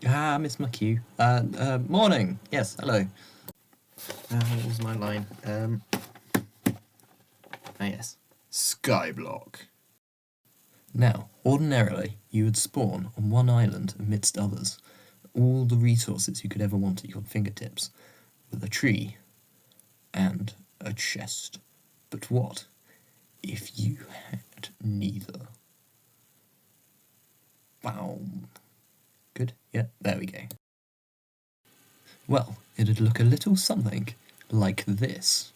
Ah, missed my cue. Morning. Yes, hello. What was my line? Yes. Skyblock. Now, ordinarily, you would spawn on one island amidst others, all the resources you could ever want at your fingertips, with a tree and a chest. But what if you had neither? Wow. Good? Yeah, there we go. Well, it'd look a little something like this.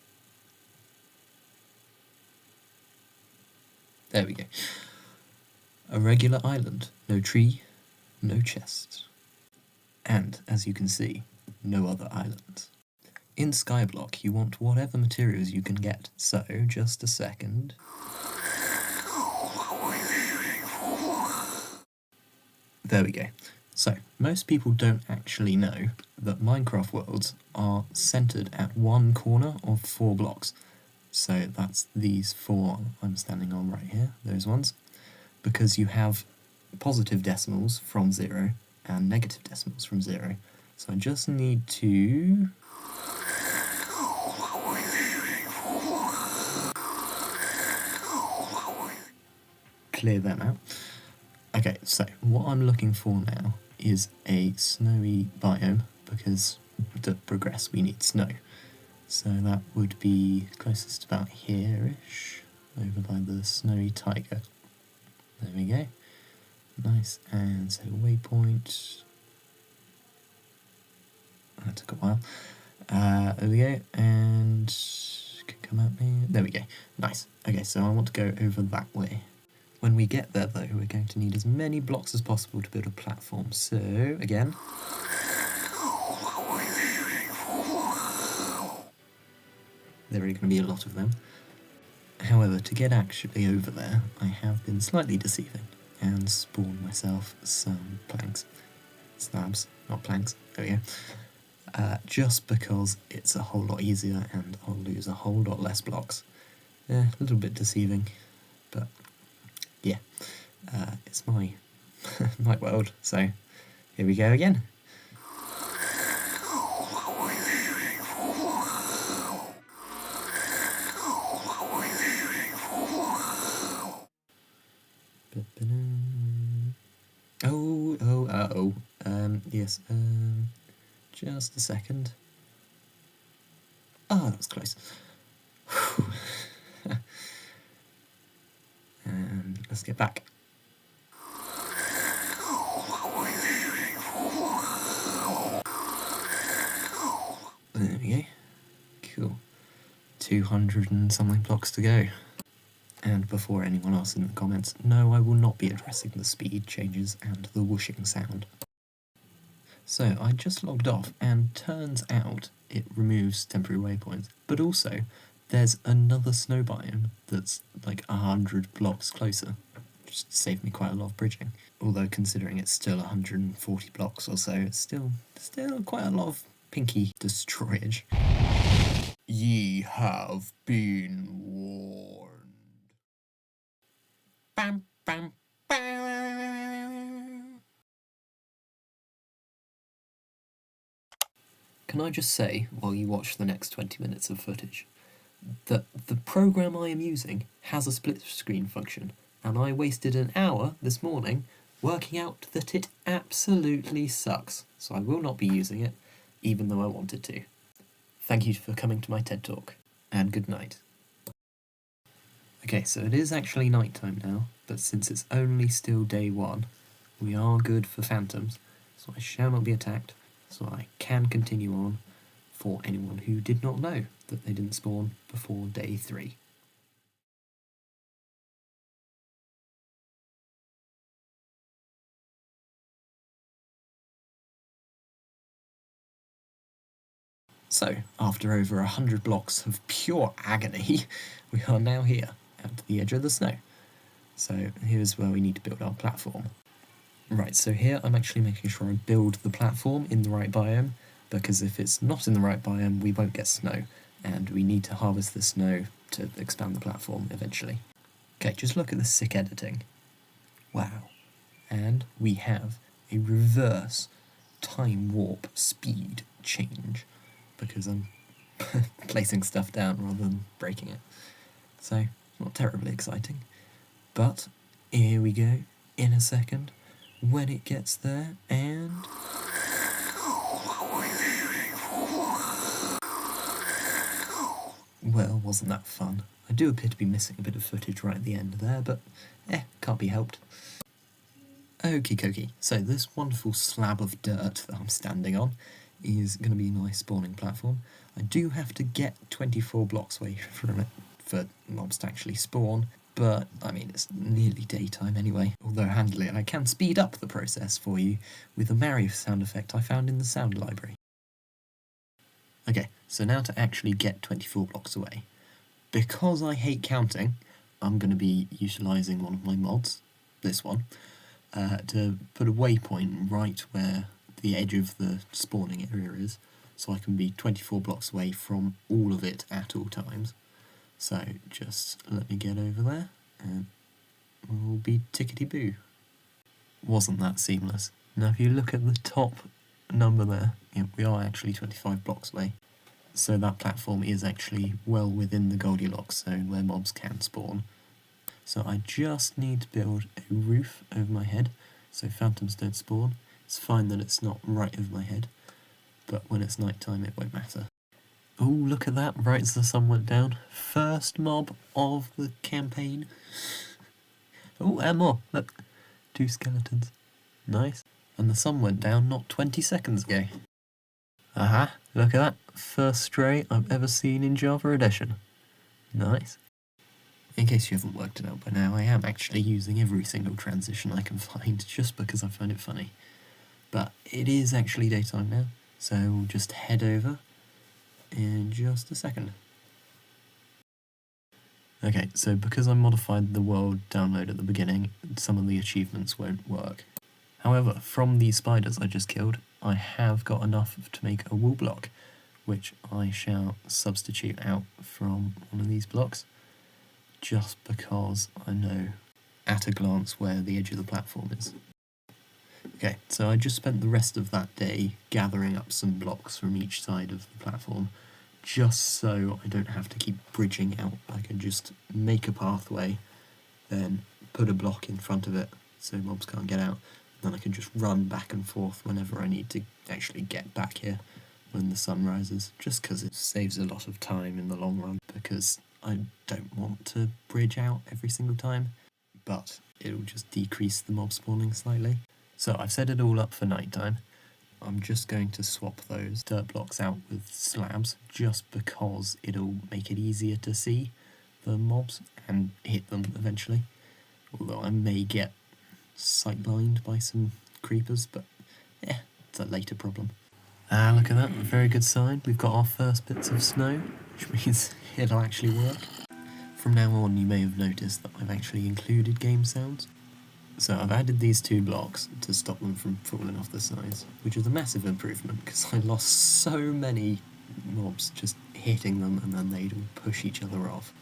There we go. A regular island, no tree, no chests. And, as you can see, no other islands. In Skyblock, you want whatever materials you can get, so just a second. There we go. So, most people don't actually know that Minecraft worlds are centered at one corner of 4 blocks. So that's these 4 I'm standing on right here, those ones, because you have positive decimals from 0 and negative decimals from 0. So I just need to clear them out. Okay, so what I'm looking for now is a snowy biome, because to progress we need snow. So that would be closest about here-ish, over by the snowy taiga. There we go. Nice, and so waypoint. That took a while. There we go, and can come out here. There we go. Nice. Okay, so I want to go over that way. When we get there, though, we're going to need as many blocks as possible to build a platform. So, again, there are going to be a lot of them. However, to get actually over there, I have been slightly deceiving and spawned myself some planks. Slabs, not planks. There we go. Just because it's a whole lot easier and I'll lose a whole lot less blocks. A little bit deceiving, but yeah, it's my my world, so here we go again. Yes, just a second. Oh, that was close. And let's get back. There we go. Cool. 200 and something blocks to go. And before anyone asks in the comments, no, I will not be addressing the speed changes and the whooshing sound. So I just logged off, and turns out it removes temporary waypoints, but also there's another snow biome that's like 100 blocks closer, which saved me quite a lot of bridging. Although considering it's still 140 blocks or so, it's still quite a lot of pinky destroyage. Ye have been warned. Bam, bam, bam. Can I just say, while you watch the next 20 minutes of footage, that the program I am using has a split screen function, and I wasted an hour this morning working out that it absolutely sucks, so I will not be using it, even though I wanted to. Thank you for coming to my TED Talk, and good night. Okay, so it is actually night time now, but since it's only still day 1, we are good for phantoms, so I shall not be attacked, so I can continue on for anyone who did not know that they didn't spawn before day 3. So, after over 100 blocks of pure agony, we are now here, at the edge of the snow. So here's where we need to build our platform. Right, so here I'm actually making sure I build the platform in the right biome, because if it's not in the right biome, we won't get snow, and we need to harvest the snow to expand the platform eventually. Okay, just look at the sick editing. Wow. And we have a reverse time warp speed change because I'm placing stuff down rather than breaking it. So, not terribly exciting. But, here we go, in a second, when it gets there, and... Well, wasn't that fun? I do appear to be missing a bit of footage right at the end there, but can't be helped. Okie dokie, so this wonderful slab of dirt that I'm standing on is going to be my spawning platform. I do have to get 24 blocks away from it for mobs to actually spawn, but I mean it's nearly daytime anyway. Although handily I can speed up the process for you with a Mario sound effect I found in the sound library. Okay, so now to actually get 24 blocks away. Because I hate counting, I'm going to be utilising one of my mods, this one, to put a waypoint right where the edge of the spawning area is, so I can be 24 blocks away from all of it at all times. So just let me get over there, and we'll be tickety-boo. Wasn't that seamless? Now if you look at the top number there, we are actually 25 blocks away. So that platform is actually well within the Goldilocks zone where mobs can spawn. So I just need to build a roof over my head so phantoms don't spawn. It's fine that it's not right over my head, but when it's night time it won't matter. Oh, look at that, right as the sun went down. First mob of the campaign. Oh, and more, look. 2 skeletons. Nice. And the sun went down not 20 seconds ago. Aha, look at that. First stray I've ever seen in Java Edition. Nice. In case you haven't worked it out by now, I am actually using every single transition I can find just because I find it funny. But it is actually daytime now, so we'll just head over in just a second. Okay, so because I modified the world download at the beginning, some of the achievements won't work. However, from these spiders I just killed, I have got enough to make a wool block, which I shall substitute out from one of these blocks, just because I know at a glance where the edge of the platform is. Okay, so I just spent the rest of that day gathering up some blocks from each side of the platform, just so I don't have to keep bridging out. I can just make a pathway, then put a block in front of it so mobs can't get out, then I can just run back and forth whenever I need to actually get back here when the sun rises, just because it saves a lot of time in the long run, because I don't want to bridge out every single time, but it'll just decrease the mob spawning slightly. So I've set it all up for nighttime. I'm just going to swap those dirt blocks out with slabs, just because it'll make it easier to see the mobs and hit them eventually. Although I may get sight-blind by some creepers, but yeah, it's a later problem. Ah, look at that, a very good sign. We've got our first bits of snow, which means it'll actually work. From now on, you may have noticed that I've actually included game sounds. So I've added these 2 blocks to stop them from falling off the sides, which is a massive improvement because I lost so many mobs just hitting them and then they'd all push each other off.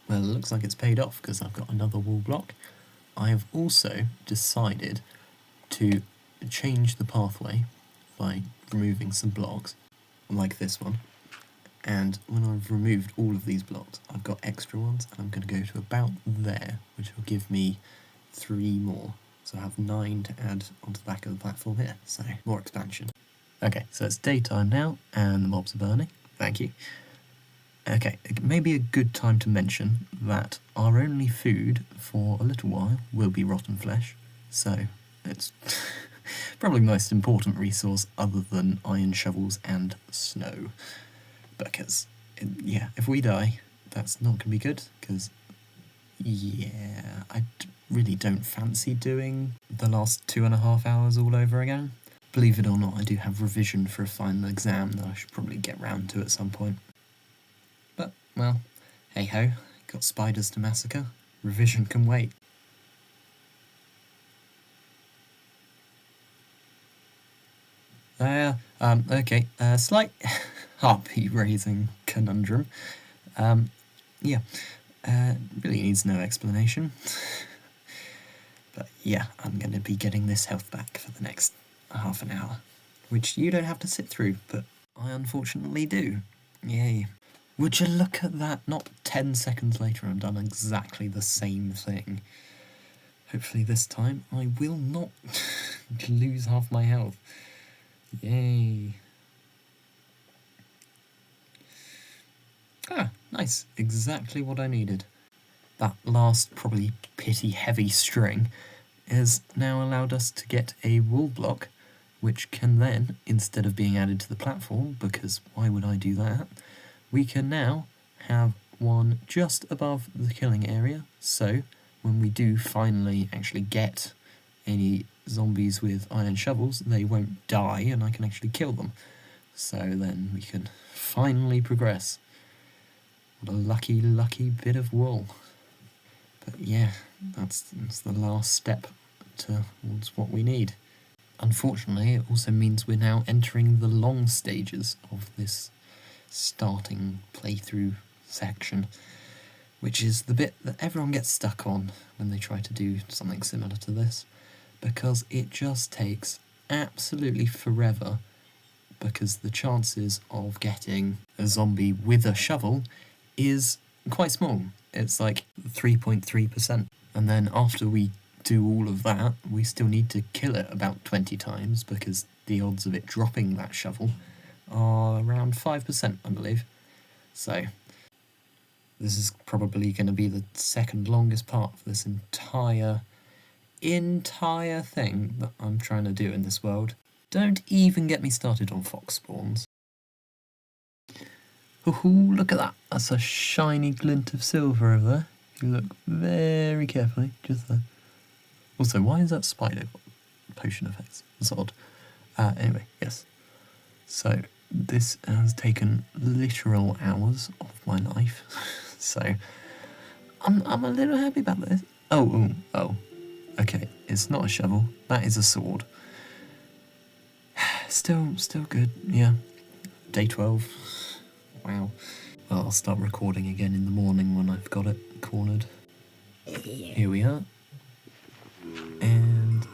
Well, it looks like it's paid off because I've got another wall block. I have also decided to change the pathway by removing some blocks, like this one. And when I've removed all of these blocks, I've got extra ones, and I'm going to go to about there, which will give me 3 more. So I have 9 to add onto the back of the platform here, so more expansion. Okay, so it's daytime now, and the mobs are burning. Thank you. Okay, it may be a good time to mention that our only food for a little while will be rotten flesh, so it's probably the most important resource other than iron shovels and snow. Because, yeah, if we die, that's not going to be good, because, yeah, I really don't fancy doing the last 2.5 hours all over again. Believe it or not, I do have revision for a final exam that I should probably get round to at some point. But, well, hey-ho, got spiders to massacre. Revision can wait. Okay, slight heartbeat raising conundrum. Yeah, really needs no explanation. But yeah, I'm going to be getting this health back for the next half an hour, which you don't have to sit through, but I unfortunately do. Yay. Would you look at that? Not 10 seconds later I've done exactly the same thing. Hopefully this time I will not lose half my health. Yay. Ah, nice. Exactly what I needed. That last, probably pity heavy string has now allowed us to get a wall block, which can then, instead of being added to the platform, because why would I do that, we can now have one just above the killing area, so when we do finally actually get any zombies with iron shovels, they won't die and I can actually kill them. So then we can finally progress. What a lucky, lucky bit of wool. But yeah, that's the last step towards what we need. Unfortunately, it also means we're now entering the long stages of this starting playthrough section, which is the bit that everyone gets stuck on when they try to do something similar to this, because it just takes absolutely forever, because the chances of getting a zombie with a shovel is quite small. It's like 3.3%. And then after we do all of that, we still need to kill it about 20 times, because the odds of it dropping that shovel are around 5%, I believe. So this is probably going to be the second longest part of this entire thing that I'm trying to do in this world. Don't even get me started on fox spawns. Ooh, look at that. That's a shiny glint of silver over there. If you look very carefully, just there. Also, why is that spider got potion effects? That's odd. Anyway, yes. So, this has taken literal hours of my life. So, I'm a little happy about this. Oh. Okay, it's not a shovel. That is a sword. Still good, yeah. Day 12. Wow. Well, I'll start recording again in the morning when I've got it cornered. Here we are. And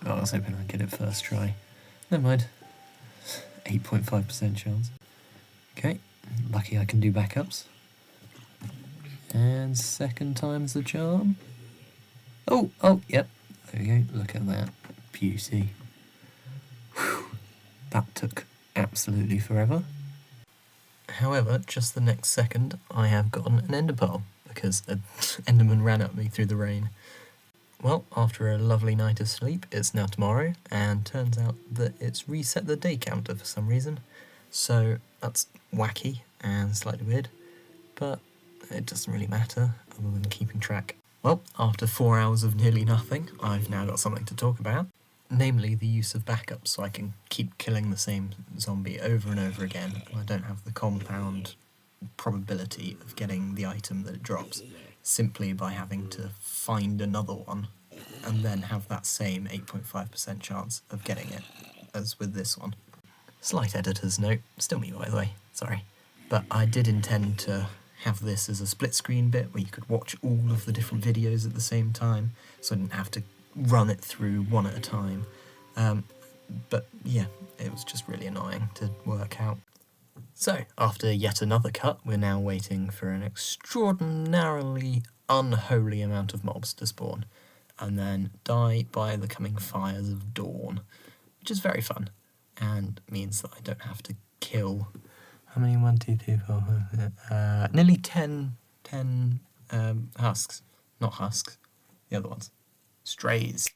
I was hoping I'd get it first try. Never mind. 8.5% chance. Okay, lucky I can do backups. And second time's the charm. Oh, yep. There we go. Look at that beauty. Whew. That took absolutely forever. However, just the next second, I have gotten an ender pearl, because an enderman ran at me through the rain. Well, after a lovely night of sleep, it's now tomorrow, and turns out that it's reset the day counter for some reason. So that's wacky and slightly weird, but it doesn't really matter, other than keeping track. Well, after 4 hours of nearly nothing, I've now got something to talk about. Namely, the use of backups, so I can keep killing the same zombie over and over again. I don't have the compound probability of getting the item that it drops, simply by having to find another one, and then have that same 8.5% chance of getting it, as with this one. Slight editor's note, still me by the way, sorry. But I did intend to have this as a split screen bit, where you could watch all of the different videos at the same time, so I didn't have to run it through one at a time. But yeah, it was just really annoying to work out. So, after yet another cut, we're now waiting for an extraordinarily unholy amount of mobs to spawn, and then die by the coming fires of dawn, which is very fun, and means that I don't have to kill... How many? 1, 2, 3, 4, 5, nearly 10 husks. Not husks, the other ones. Strays.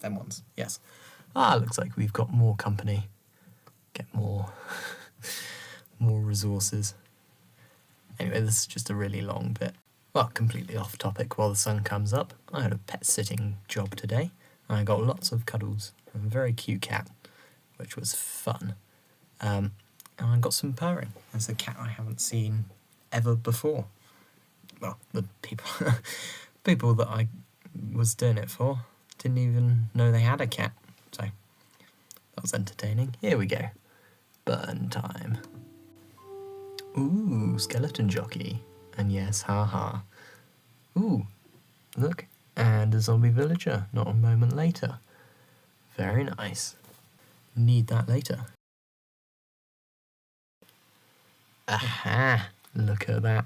Them ones, yes. Looks like we've got more company. Get more more resources. Anyway, this is just a really long bit. Well, completely off topic while the sun comes up. I had a pet sitting job today, and I got lots of cuddles from a very cute cat, which was fun. And I got some purring. There's a cat I haven't seen ever before. Well, the people that I was doing it for didn't even know they had a cat, so that was entertaining. Here we go. Burn time. Ooh, skeleton jockey. And yes, haha. Ooh, look, and a zombie villager not a moment later. Very nice. need that later. Aha! Look at that.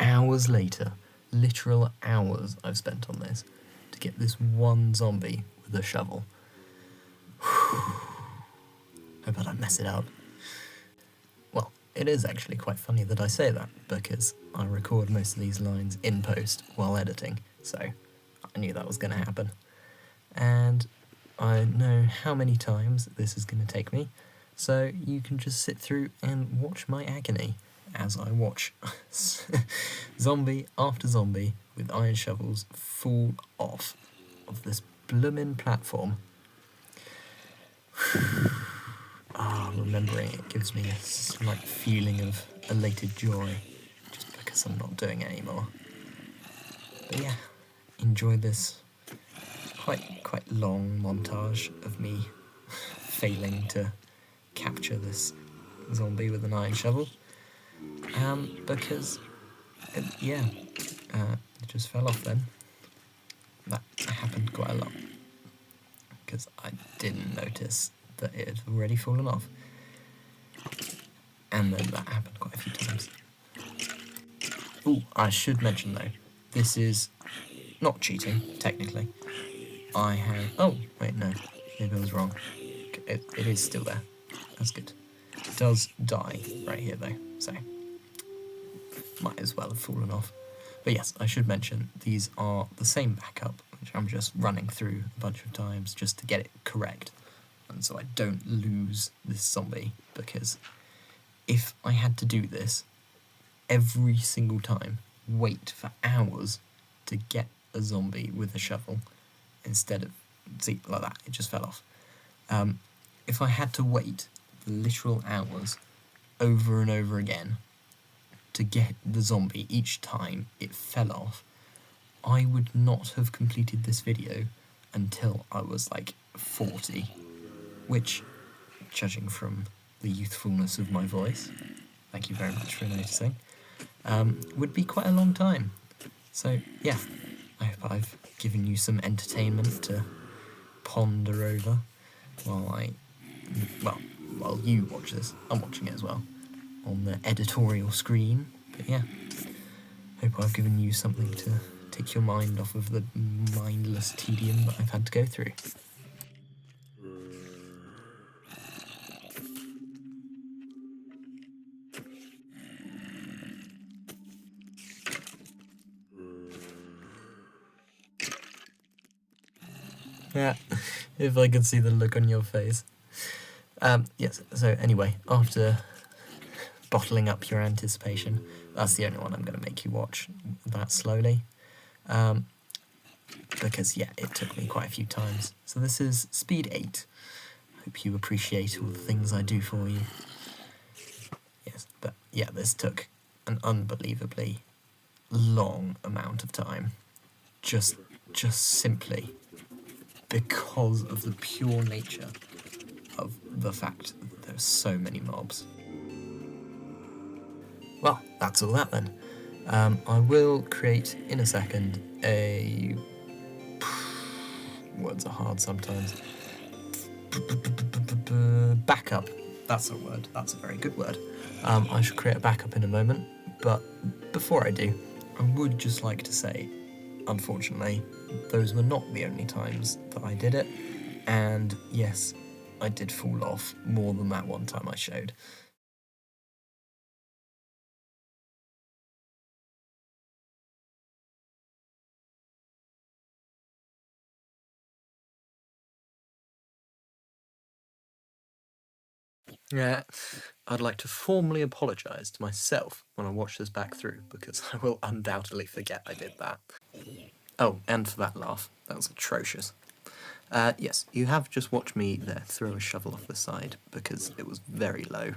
Hours later, literal hours I've spent on this to get this one zombie with a shovel. Hope I don't mess it up. Well, it is actually quite funny that I say that, because I record most of these lines in post while editing, so I knew that was going to happen. And I know how many times this is going to take me, so you can just sit through and watch my agony as I watch zombie after zombie with iron shovels fall off of this bloomin' platform. Remembering it gives me a slight feeling of elated joy, just because I'm not doing it anymore. But yeah, enjoy this quite long montage of me failing to capture this zombie with an iron shovel. Because it just fell off then. That happened quite a lot, because I didn't notice that it had already fallen off. And then that happened quite a few times. Ooh, I should mention though, this is not cheating, technically. I have... Oh, wait, no. Maybe I was wrong. It is still there. That's good. It does die right here though, so might as well have fallen off. But yes, I should mention, these are the same backup, which I'm just running through a bunch of times just to get it correct. And so I don't lose this zombie, because if I had to do this every single time, wait for hours to get a zombie with a shovel, instead of, see, like that, it just fell off. If I had to wait literal hours over and over again to get the zombie each time it fell off, I would not have completed this video until I was like 40, which, judging from the youthfulness of my voice, thank you very much for noticing, would be quite a long time. So yeah, I hope I've given you some entertainment to ponder over while while you watch this. I'm watching it as well on the editorial screen. But yeah, hope I've given you something to take your mind off of the mindless tedium that I've had to go through. Yeah, if I could see the look on your face. Yes, so anyway, after bottling up your anticipation, that's the only one I'm going to make you watch that slowly. Because, yeah, it took me quite a few times. So this is Speed 8. Hope you appreciate all the things I do for you. Yes, but yeah, this took an unbelievably long amount of time. Just simply because of the pure nature of the fact that there's so many mobs. Well, that's all that then. I will create in a second a... Words are hard sometimes. Backup. That's a word. That's a very good word. I shall create a backup in a moment, but before I do, I would just like to say, unfortunately, those were not the only times that I did it, and yes, I did fall off more than that one time I showed. Yeah, I'd like to formally apologise to myself when I watch this back through, because I will undoubtedly forget I did that. Oh, and for that laugh, that was atrocious. Yes, you have just watched me there throw a shovel off the side, because it was very low.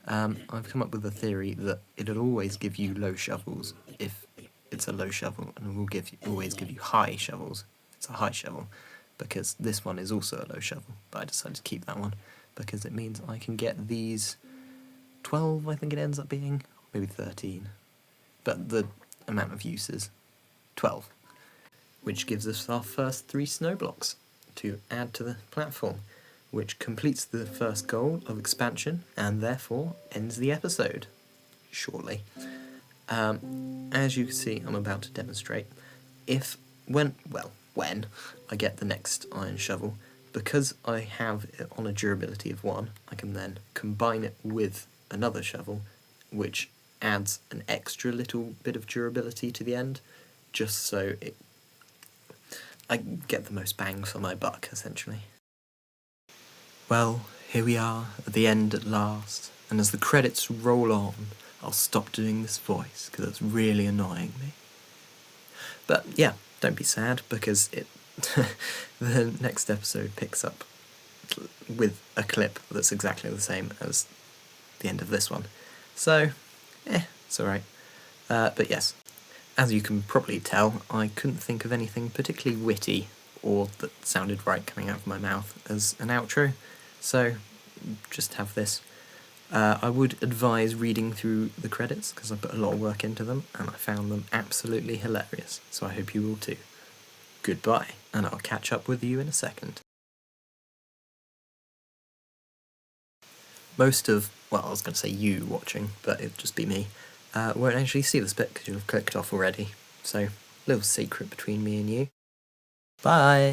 I've come up with a theory that it'll always give you low shovels if it's a low shovel, and it will always give you high shovels if it's a high shovel, because this one is also a low shovel, but I decided to keep that one, because it means I can get these 12, I think it ends up being, maybe 13, but the amount of use is 12, which gives us our first 3 snow blocks to add to the platform, which completes the first goal of expansion and therefore ends the episode shortly. As you can see, I'm about to demonstrate. When I get the next iron shovel, because I have it on a durability of 1, I can then combine it with another shovel, which adds an extra little bit of durability to the end, just so I get the most bang for my buck, essentially. Well, here we are at the end at last, and as the credits roll on, I'll stop doing this voice, because it's really annoying me. But yeah, don't be sad, because the next episode picks up with a clip that's exactly the same as the end of this one. So, it's alright. But yes, as you can probably tell, I couldn't think of anything particularly witty or that sounded right coming out of my mouth as an outro, so just have this. I would advise reading through the credits, because I put a lot of work into them, and I found them absolutely hilarious, so I hope you will too. Goodbye, and I'll catch up with you in a second. Most of, I was going to say you watching, but it'd just be me, won't actually see this bit because you've clicked off already, so little secret between me and you. Bye!